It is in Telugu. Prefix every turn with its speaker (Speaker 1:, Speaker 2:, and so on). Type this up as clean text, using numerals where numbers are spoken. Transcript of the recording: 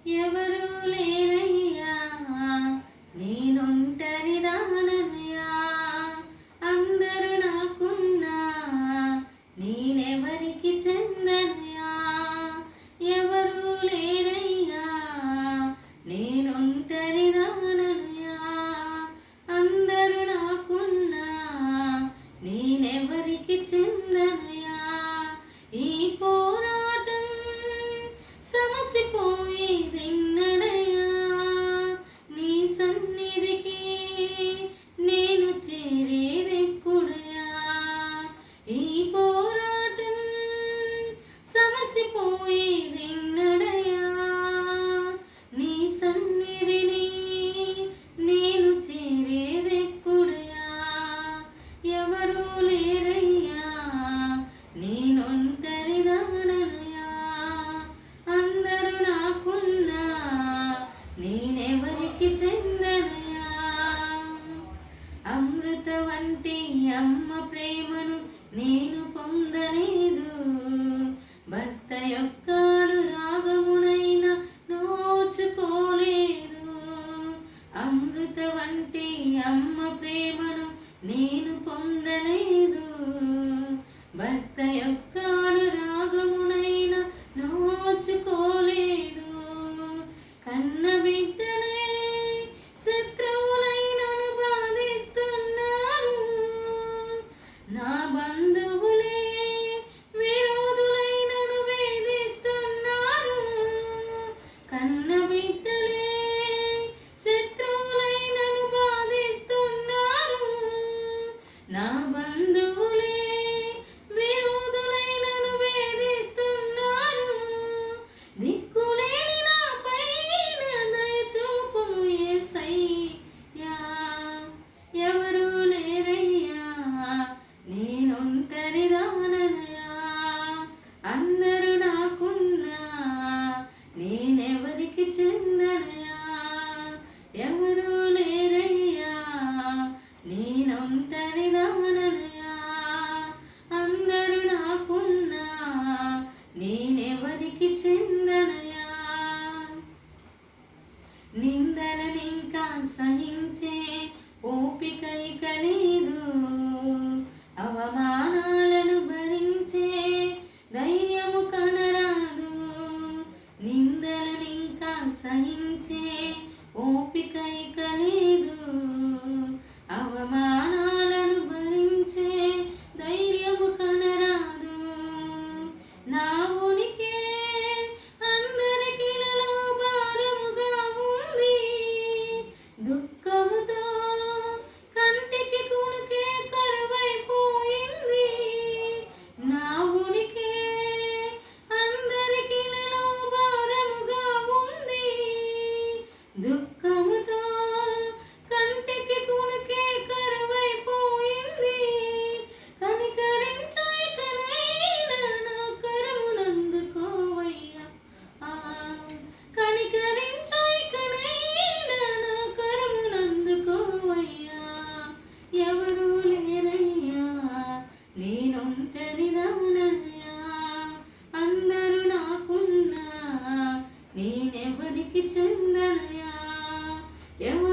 Speaker 1: ఎవరు లేరయ్యా నేనొంటరిదాననయ్యా అందరూ నాకున్నా నేనెవరికి చెందనయ్యా ఎవరు లేరయ్యా నేనొంటరిదాననయ్యా అందరూ నాకున్నా నేనెవరికి చెందనయ్యా ఈ పోరాటం సమసిపోయేదెన్నడయ్యా నీ సన్నిధికి నేను చేరేదెప్పుడయ్యా ఈ పోరాటం సమసిపోయేదెన్నడయ్యా నీ సన్నిధిని నేను చేరేదెప్పుడయ్యా ఎవరు లేరయ్యా నేనొంటరిదాననయ్యా అందరూ నాకున్నా నేనెవరికి చెందనయ్యా అమృత వంటి అమ్మ ప్రేమను నేను పొందలేదు భర్త యొక్క అనురాగమునైనా నోచుకోలేదు అమృత వంటి అమ్మ ప్రేమను నేను పొందలేదు భర్త యొక్క అనురాగమునైనా నోచుకోలేదు కన్న బిడ్డలే శత్రువులైనను బాధిస్తున్నారు నా బంధువులే విరోధులైనను వేధిస్తున్నారు కన్న బిడ్డలే శత్రువులైనను బాధిస్తున్నారు నా బంధువులే విరోధులైనను వేధిస్తున్నారు దిక్కులేని నాపైన దయచూపుము యేసయ్యా ఎవరు లేరయ్యా నేనొంటరిదాననయ్యా అందరూ నాకున్నా నేనెవరికి చెందనయ్యా ఎవరు లేరయ్యా నేనొంటరిదాననయ్యా అందరూ నాకున్నా నేనెవరికి చెందనయ్యా నిందలనింకా సహించే ఓపిక ఇక లేదు అవమానాలను భరించే ధైర్యము కనరాదు నిందలనింకా సహించే ఓపిక ఇక లేదు అవమానాలను భరించే ధైర్యము కనరాదు నా ఉనికి అందరికిలలో భారముగా ఉంది దుఃఖముతో కంటికి కునుకే కరువైపోయింది నా ఉనికి అందరికిలలో భారముగా ఉంది దుఃఖముతో కంటికి కునుకే కరువైపోయింది కనికరించు ఇకనైనా నా కరమునందుకోవయ్యా కనికరించు ఇకనైనా నా కరమునందుకోవయ్యా ఎవరు లేరయ్యా నేనొంటరిదాననయ్యా అందరూ నాకున్నా నేనెవరికి చెందనయ్యా ఎవరు